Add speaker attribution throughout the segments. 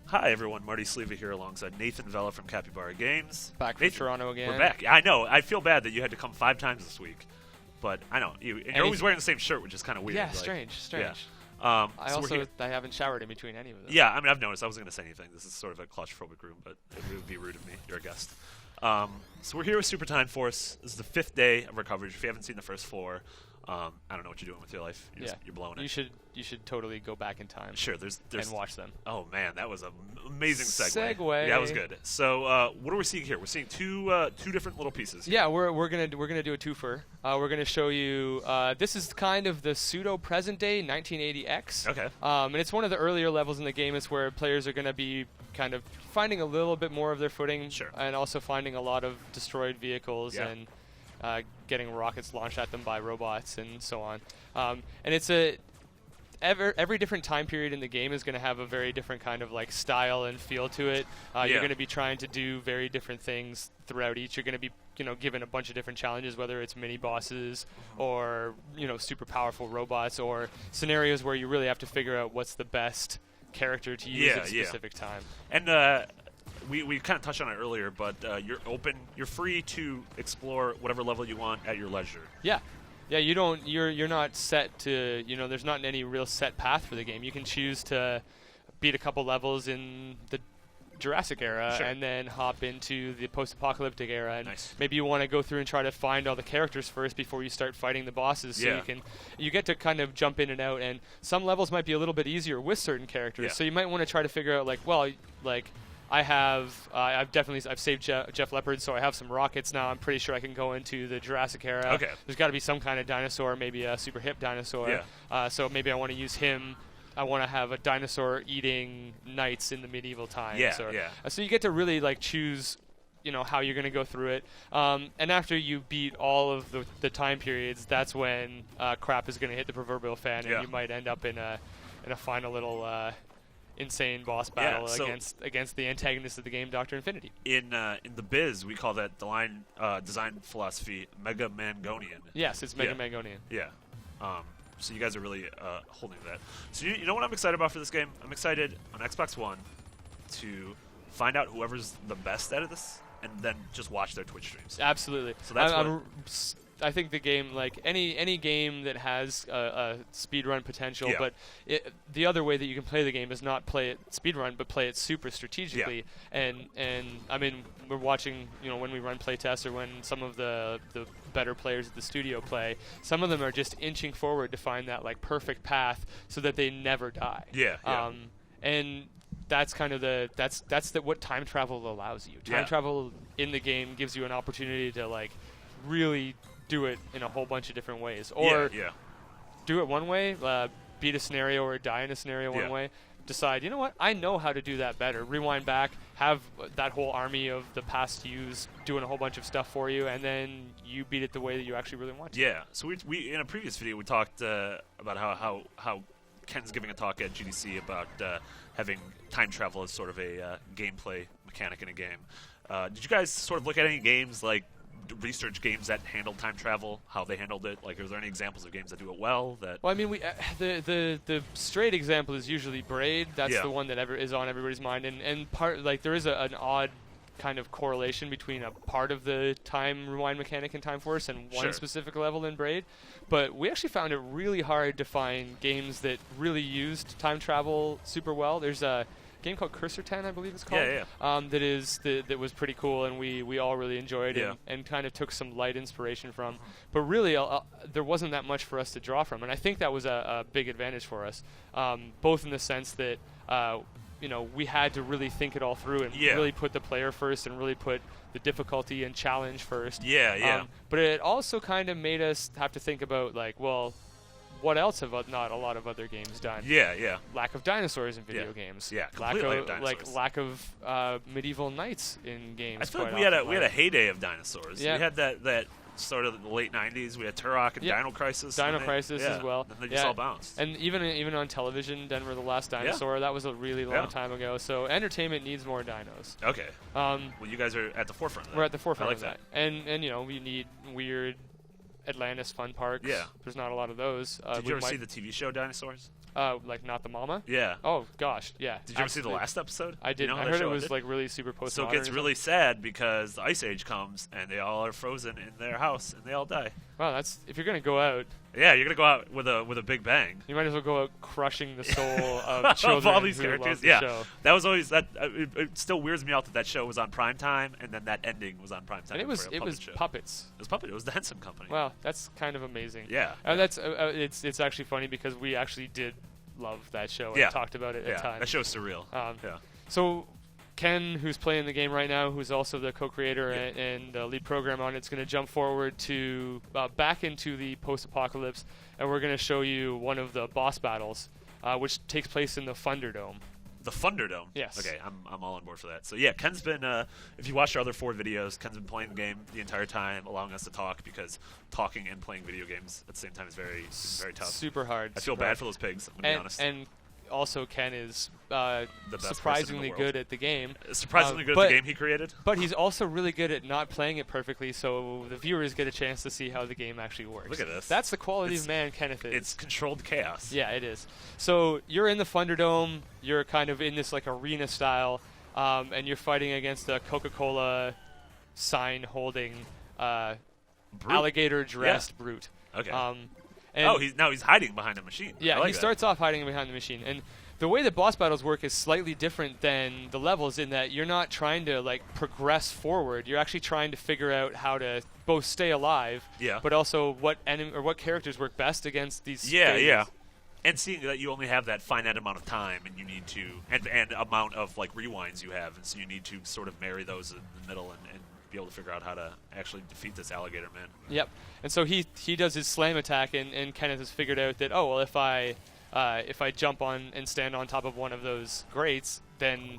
Speaker 1: Hi everyone, Marty here alongside Nathan Vella from Capy Games.
Speaker 2: Back from Toronto again.
Speaker 1: We're back. I know. I feel bad that you had to come 5 times this week, but I know you're always wearing the same shirt, which is kind of weird.
Speaker 2: Yeah,
Speaker 1: like,
Speaker 2: strange.
Speaker 1: Yeah.
Speaker 2: I haven't showered in between any of them.
Speaker 1: Yeah, I mean I've noticed. I wasn't going to say anything. This is sort of a claustrophobic room, but it would be rude of me. You're a guest. So we're here with Super Time Force. This is the 5th day of our coverage. If you haven't seen the first 4, I don't know what you're doing with your life. You're blowing it.
Speaker 2: You should totally go back in time.
Speaker 1: Sure, there's
Speaker 2: and watch them.
Speaker 1: Oh man, that was an amazing segue.
Speaker 2: Yeah,
Speaker 1: that was good. So what are we seeing here? We're seeing two different little pieces. Here.
Speaker 2: Yeah, we're gonna do a twofer. We're gonna show you. This is kind of the pseudo present day 1980X.
Speaker 1: Okay.
Speaker 2: And it's one of the earlier levels in the game. It's where players are gonna be kind of finding a little bit more of their footing,
Speaker 1: sure,
Speaker 2: and also finding a lot of destroyed vehicles and getting rockets launched at them by robots and so on. And it's every different time period in the game is going to have a very different kind of like style and feel to it. You're going to be trying to do very different things throughout each. You're going to be given a bunch of different challenges, whether it's mini bosses or super powerful robots, or scenarios where you really have to figure out what's the best character to use at a specific time.
Speaker 1: And we kind of touched on it earlier, but you're free to explore whatever level you want at your leisure.
Speaker 2: Yeah. Yeah, you're not set to, there's not any real set path for the game. You can choose to beat a couple levels in the Jurassic era,
Speaker 1: sure,
Speaker 2: and then hop into the post-apocalyptic era, and
Speaker 1: nice,
Speaker 2: maybe you want to go through and try to find all the characters first before you start fighting the bosses, so you get to kind of jump in and out, and some levels might be a little bit easier with certain characters, so you might want to try to figure out I've saved Jeff Leopard, so I have some rockets now. I'm pretty sure I can go into the Jurassic era.
Speaker 1: Okay.
Speaker 2: There's got to be some kind of dinosaur, maybe a super hip dinosaur.
Speaker 1: Yeah.
Speaker 2: So maybe I want to use him. I want to have a dinosaur eating knights in the medieval times. So you get to really choose, how you're going to go through it. And after you beat all of the time periods, that's when crap is going to hit the proverbial fan, and you might end up in a final little insane boss battle against the antagonist of the game, Dr. Infinity.
Speaker 1: In the biz, we call that design philosophy Mega Mangonian.
Speaker 2: Yes, it's Mega Mangonian.
Speaker 1: Yeah. So you guys are really holding that. So you know what I'm excited about for this game? I'm excited on Xbox One to find out whoever's the best at this, and then just watch their Twitch streams.
Speaker 2: Absolutely.
Speaker 1: So that's
Speaker 2: I think the game, like any game that has a speedrun potential, but the other way that you can play the game is not play it speedrun, but play it super strategically. And I mean, we're watching, when we run playtests or when some of the better players at the studio play, some of them are just inching forward to find that perfect path so that they never die. And that's kind of what time travel allows you. Time travel in the game gives you an opportunity to really do it in a whole bunch of different ways, or do it one way, beat a scenario or die in a scenario one way, decide, you know what, I know how to do that better, rewind back, have that whole army of the past yous doing a whole bunch of stuff for you, and then you beat it the way that you actually really want to.
Speaker 1: Yeah, so we in a previous video we talked about how Ken's giving a talk at GDC about having time travel as sort of a gameplay mechanic in a game. Did you guys sort of look at any games, research games that handled time travel, how they handled it? Are there any examples of games that do it well? Well,
Speaker 2: I mean, the straight example is usually Braid. That's the one that is on everybody's mind, and part there is an odd kind of correlation between a part of the time rewind mechanic in Time Force and one specific level in Braid. But we actually found it really hard to find games that really used time travel super well. There's a game called Cursor 10, I believe it's called. That was pretty cool, and we all really enjoyed and kind of took some light inspiration from. But really, there wasn't that much for us to draw from, and I think that was a big advantage for us, both in the sense that we had to really think it all through and really put the player first and really put the difficulty and challenge first. But it also kind of made us have to think about what else have not a lot of other games done? Lack of dinosaurs in video games. Lack of medieval knights in games.
Speaker 1: I feel like we had a heyday of dinosaurs. We had that sort of the late 90s. We had Turok and Dino Crisis.
Speaker 2: Dino Crisis as well.
Speaker 1: And they just all bounced.
Speaker 2: And even on television, Denver the Last Dinosaur, that was a really long time ago. So entertainment needs more dinos.
Speaker 1: Okay. Well, you guys are at the forefront of that.
Speaker 2: We're at the forefront of that. And we need weird Atlantis fun parks. There's not a lot of those.
Speaker 1: Did you ever see the TV show Dinosaurs?
Speaker 2: Like not the mama?
Speaker 1: Yeah.
Speaker 2: Oh gosh, yeah.
Speaker 1: Did you ever see the last episode?
Speaker 2: I did.
Speaker 1: You know
Speaker 2: I heard it was like really super postmodern.
Speaker 1: So it gets really sad because the Ice Age comes and they all are frozen in their house and they all die.
Speaker 2: Wow, that's if you're gonna go out.
Speaker 1: Yeah, you're gonna go out with a big bang.
Speaker 2: You might as well go out crushing the soul of children
Speaker 1: of all these
Speaker 2: who
Speaker 1: characters.
Speaker 2: love the
Speaker 1: Yeah,
Speaker 2: show.
Speaker 1: that was always that. It still weirds me out that show was on primetime and then that ending was on primetime.
Speaker 2: And it was
Speaker 1: show.
Speaker 2: puppets.
Speaker 1: It was puppet. It was the Henson Company.
Speaker 2: Wow, that's kind of amazing.
Speaker 1: Yeah.
Speaker 2: That's it's actually funny because we actually did love that show and talked about it at times.
Speaker 1: That show's surreal. Yeah.
Speaker 2: So Ken, who's playing the game right now, who's also the co-creator and lead programmer on it, is going to jump forward to back into the post-apocalypse, and we're going to show you one of the boss battles, which takes place in the Thunderdome.
Speaker 1: The Thunderdome?
Speaker 2: Yes.
Speaker 1: Okay, I'm all on board for that. So yeah, Ken's been, if you watch our other 4 videos, Ken's been playing the game the entire time, allowing us to talk, because talking and playing video games at the same time is very tough.
Speaker 2: Super hard.
Speaker 1: I feel bad for those pigs, I'm going to be honest.
Speaker 2: And also Ken is
Speaker 1: the best
Speaker 2: surprisingly good at the game.
Speaker 1: Surprisingly good at the game he created?
Speaker 2: But he's also really good at not playing it perfectly, so the viewers get a chance to see how the game actually works.
Speaker 1: Look at this.
Speaker 2: That's the quality of man Kenneth is.
Speaker 1: It's controlled chaos.
Speaker 2: Yeah, it is. So you're in the Thunderdome, you're kind of in this like arena style, and you're fighting against a Coca-Cola sign-holding alligator-dressed brute.
Speaker 1: Okay. He's hiding behind a machine.
Speaker 2: Yeah,
Speaker 1: like
Speaker 2: he starts off hiding behind the machine. And the way that boss battles work is slightly different than the levels in that you're not trying to like progress forward. You're actually trying to figure out how to both stay alive, but also what characters work best against these phases.
Speaker 1: Yeah. And seeing that you only have that finite amount of time, and you need to, and amount of like rewinds you have, and so you need to sort of marry those in the middle and be able to figure out how to actually defeat this alligator man.
Speaker 2: Yep. And so he does his slam attack, and Kenneth has figured out that if I jump on and stand on top of one of those grates, then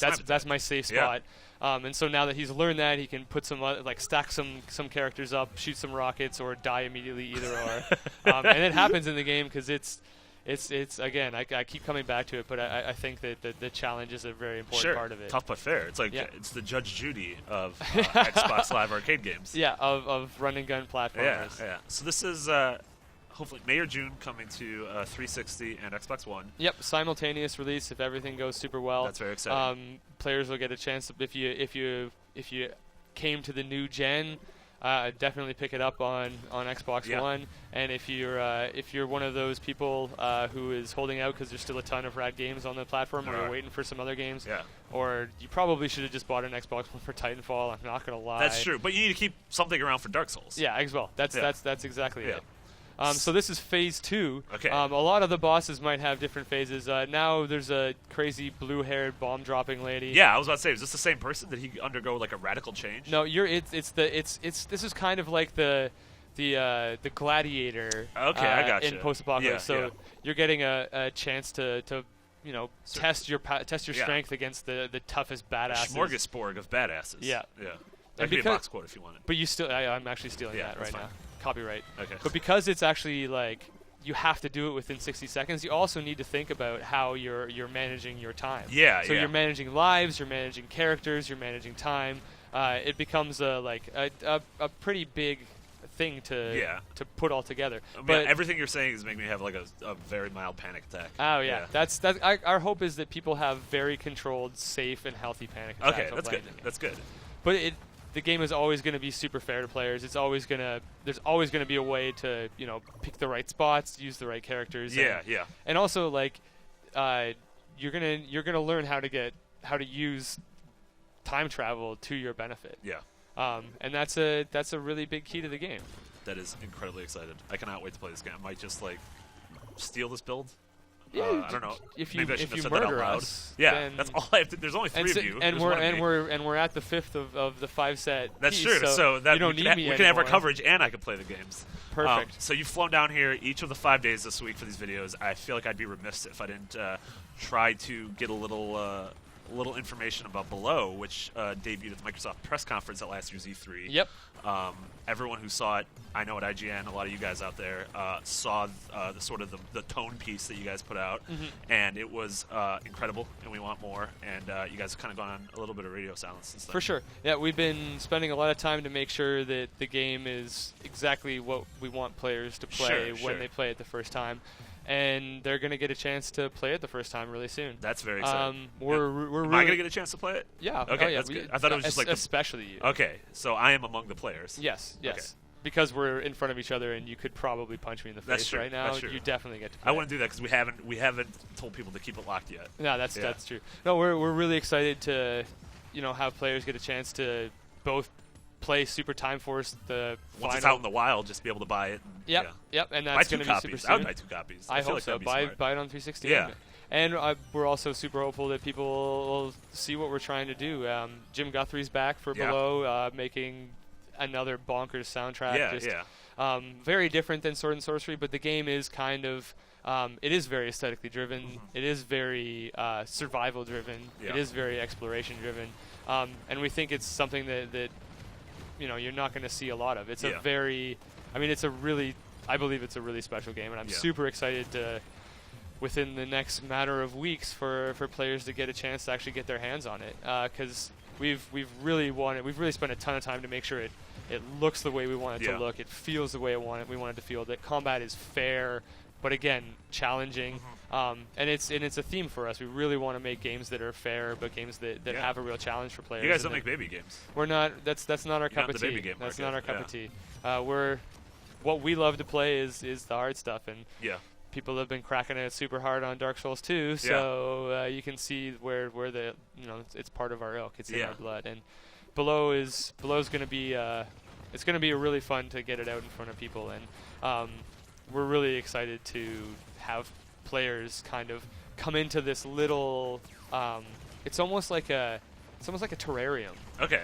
Speaker 2: that's my safe spot. And so now that he's learned that, he can put some stack some characters up, shoot some rockets, or die immediately, either or. And it happens in the game because it's again, I keep coming back to it, but I think that the challenge is a very important part of it.
Speaker 1: Tough but fair. It's like it's the Judge Judy of Xbox Live Arcade games.
Speaker 2: Yeah, of run and gun platformers.
Speaker 1: Yeah. So this is hopefully May or June coming to 360 and Xbox One.
Speaker 2: Yep, simultaneous release if everything goes super well.
Speaker 1: That's very exciting.
Speaker 2: Players will get a chance if you came to the new gen. Definitely pick it up on Xbox One, and if you're one of those people who is holding out because there's still a ton of rad games on the platform, or you're waiting for some other games, or you probably should have just bought an Xbox One for Titanfall. I'm not gonna lie.
Speaker 1: That's true, but you need to keep something around for Dark Souls.
Speaker 2: Yeah, as well. That's exactly it. So this is phase 2.
Speaker 1: Okay.
Speaker 2: A lot of the bosses might have different phases. Now there's a crazy blue-haired bomb-dropping lady.
Speaker 1: Yeah, I was about to say, is this the same person? Did he undergo like a radical change?
Speaker 2: No, this is kind of like the gladiator.
Speaker 1: Okay, I got
Speaker 2: in post-apocalypse. You're getting a chance to test your strength against the toughest badasses.
Speaker 1: A smorgasbord of badasses.
Speaker 2: Yeah.
Speaker 1: That could be a box quote if you want it.
Speaker 2: But you still, I'm actually stealing that right now. Copyright.
Speaker 1: Okay.
Speaker 2: But because it's actually like you have to do it within 60 seconds, you also need to think about how you're managing your time. So you're managing lives, you're managing characters, you're managing time. It becomes a pretty big thing to put all together.
Speaker 1: But everything you're saying is making me have like a very mild panic attack.
Speaker 2: Oh yeah. That's our hope is that people have very controlled, safe, and healthy panic attacks.
Speaker 1: Okay, that's good. That's good.
Speaker 2: But the game is always going to be super fair to players. There's always going to be a way to pick the right spots, use the right characters. And also you're gonna learn how to use time travel to your benefit. And that's a really big key to the game.
Speaker 1: That is incredibly excited. I cannot wait to play this game. I might just steal this build.
Speaker 2: Yeah,
Speaker 1: I don't know.
Speaker 2: If
Speaker 1: Maybe
Speaker 2: you
Speaker 1: I shouldn't have said
Speaker 2: murder
Speaker 1: that out loud.
Speaker 2: us,
Speaker 1: that's all I have to. There's only 3 of you.
Speaker 2: And we're at the 5th of the 5-set.
Speaker 1: That's
Speaker 2: piece,
Speaker 1: true. So that
Speaker 2: you don't need me
Speaker 1: we can have our coverage, and I can play the games.
Speaker 2: Perfect.
Speaker 1: So you've flown down here each of the 5 days this week for these videos. I feel like I'd be remiss if I didn't try to get a little information about Below, which debuted at the Microsoft press conference at last year's E3.
Speaker 2: Yep.
Speaker 1: Everyone who saw it, I know at IGN, a lot of you guys out there saw the tone piece that you guys put out, and it was incredible, and we want more. And you guys have kind of gone on a little bit of radio silence since then.
Speaker 2: For sure. Yeah, we've been spending a lot of time to make sure that the game is exactly what we want players to play when they play it the first time. and they're going to get a chance to play it the first time really soon.
Speaker 1: That's very exciting.
Speaker 2: We're
Speaker 1: Am
Speaker 2: really
Speaker 1: I going to get a chance to play it?
Speaker 2: Yeah.
Speaker 1: Okay,
Speaker 2: oh, yeah.
Speaker 1: that's good. I thought it was just like
Speaker 2: especially you.
Speaker 1: Okay, so I am among the players.
Speaker 2: Yes. Yes.
Speaker 1: Okay.
Speaker 2: Because we're in front of each other, and you could probably punch me in the face right now.
Speaker 1: That's true.
Speaker 2: You definitely get to play.
Speaker 1: I wouldn't do that because we haven't told people to keep it locked yet.
Speaker 2: No, that's true. No, we're really excited to, have players get a chance to both play Super Time Force
Speaker 1: once it's out in the wild, just be able to buy it.
Speaker 2: Yep, and that's going to be super soon.
Speaker 1: I would buy 2 copies.
Speaker 2: I hope
Speaker 1: like
Speaker 2: so. Buy it on 360.
Speaker 1: Yeah.
Speaker 2: And we're also super hopeful that people will see what we're trying to do. Jim Guthrie's back for Below, making another bonkers soundtrack. Very different than Sword and Sorcery, but the game is kind of it is very aesthetically driven.
Speaker 1: Mm-hmm.
Speaker 2: It is very survival driven.
Speaker 1: Yeah.
Speaker 2: It is very exploration driven, and we think it's something that you're not going to see a lot of. It's I believe it's a really special game, and I'm super excited to, within the next matter of weeks, for players to get a chance to actually get their hands on it, because we've really spent a ton of time to make sure it looks the way we want it to look. It feels the way we want it to feel. That combat is fair, but again, challenging. And it's a theme for us. We really want to make games that are fair, but games that have a real challenge for players.
Speaker 1: You guys don't make baby games.
Speaker 2: We're not. That's not our cup of tea. That's not our cup of tea. What we love to play is the hard stuff, and people have been cracking it super hard on Dark Souls 2. So you can see where the it's part of our ilk. It's in our blood, and Below's going to be it's going to be really fun to get it out in front of people, and we're really excited to have players kind of come into this little it's almost like a terrarium.
Speaker 1: Okay.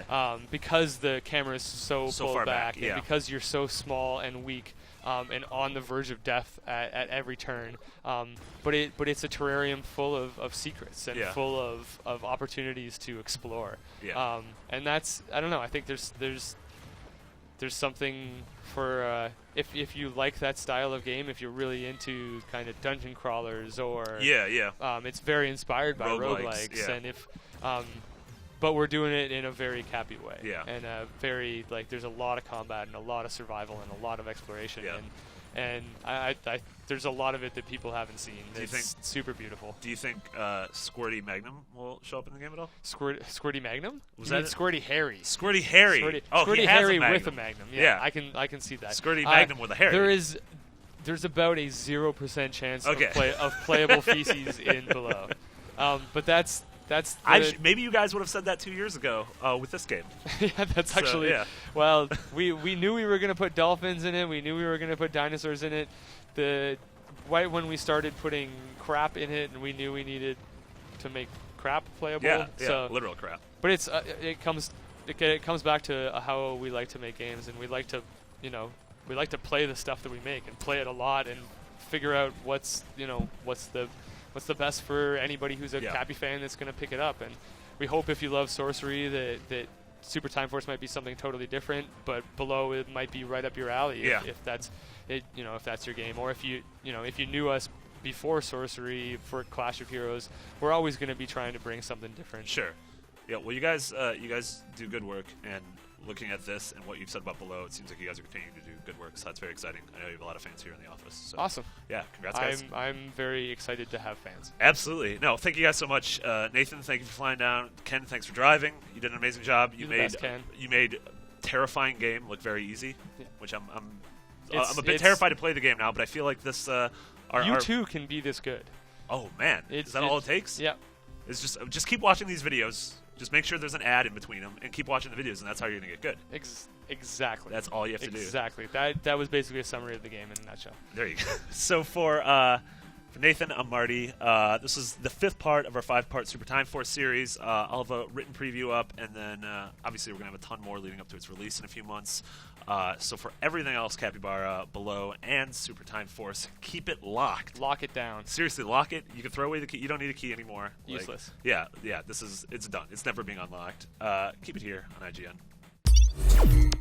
Speaker 2: Because the camera is so pulled
Speaker 1: far
Speaker 2: back,
Speaker 1: back,
Speaker 2: and because you're so small and weak, and on the verge of death at every turn. But it's a terrarium full of secrets and full of opportunities to explore.
Speaker 1: Yeah.
Speaker 2: And that's, I don't know, I think there's something for if you like that style of game, if you're really into kind of dungeon crawlers or it's very inspired by roguelikes, and if but we're doing it in a very Capy way.
Speaker 1: Yeah.
Speaker 2: And very, there's a lot of combat and a lot of survival and a lot of exploration.
Speaker 1: Yeah.
Speaker 2: And I there's a lot of it that people haven't seen. It's super beautiful.
Speaker 1: Do you think Squirty Magnum will show up in the game at all?
Speaker 2: Squirty Magnum?
Speaker 1: Was that
Speaker 2: Squirty Harry?
Speaker 1: Squirty Harry.
Speaker 2: Squirty
Speaker 1: he has
Speaker 2: Harry
Speaker 1: a Magnum.
Speaker 2: with a Magnum. Yeah. I can see that.
Speaker 1: Squirty Magnum with a Harry.
Speaker 2: There's about a 0% chance of playable feces in Below. But that's
Speaker 1: maybe you guys would have said that 2 years ago with this game.
Speaker 2: Yeah, that's actually. Well, we knew we were going to put dolphins in it. We knew we were going to put dinosaurs in it. Right when we started putting crap in it, and we knew we needed to make crap playable.
Speaker 1: Yeah, literal crap.
Speaker 2: But it comes back to how we like to make games, and we like to play the stuff that we make and play it a lot and figure out what's the best for anybody who's a Capy fan that's going to pick it up. And we hope if you love Sorcery that Super Time Force might be something totally different, but Below it might be right up your alley if that's it, if that's your game. Or if you knew us before Sorcery for Clash of Heroes, we're always going to be trying to bring something different.
Speaker 1: Sure. Yeah, well, you guys do good work, and looking at this and what you've said about Below, it seems like you guys are continuing to do good work, so that's very exciting. I know you have a lot of fans here in the office. So
Speaker 2: awesome.
Speaker 1: Yeah, congrats, guys.
Speaker 2: I'm very excited to have fans.
Speaker 1: Absolutely. No, thank you guys so much. Nathan, thank you for flying down. Ken, thanks for driving. You did an amazing job. You made a terrifying game look very easy, which I'm a bit terrified to play the game now, but I feel like this
Speaker 2: you too can be this good.
Speaker 1: Oh man, is that all it takes?
Speaker 2: Yeah.
Speaker 1: It's just keep watching these videos. Just make sure there's an ad in between them, and keep watching the videos, and that's how you're gonna get good.
Speaker 2: Exactly.
Speaker 1: That's all you have to do.
Speaker 2: Exactly. That was basically a summary of the game in a nutshell.
Speaker 1: There you go. So for Nathan, I'm Marty. This is the 5th part of our 5-part Super Time Force series. I'll have a written preview up, and then obviously we're gonna have a ton more leading up to its release in a few months. So for everything else, Capybara, Below, and Super Time Force, keep it locked.
Speaker 2: Lock it down.
Speaker 1: Seriously, lock it. You can throw away the key. You don't need a key anymore.
Speaker 2: Useless.
Speaker 1: Yeah. It's done. It's never being unlocked. Keep it here on IGN.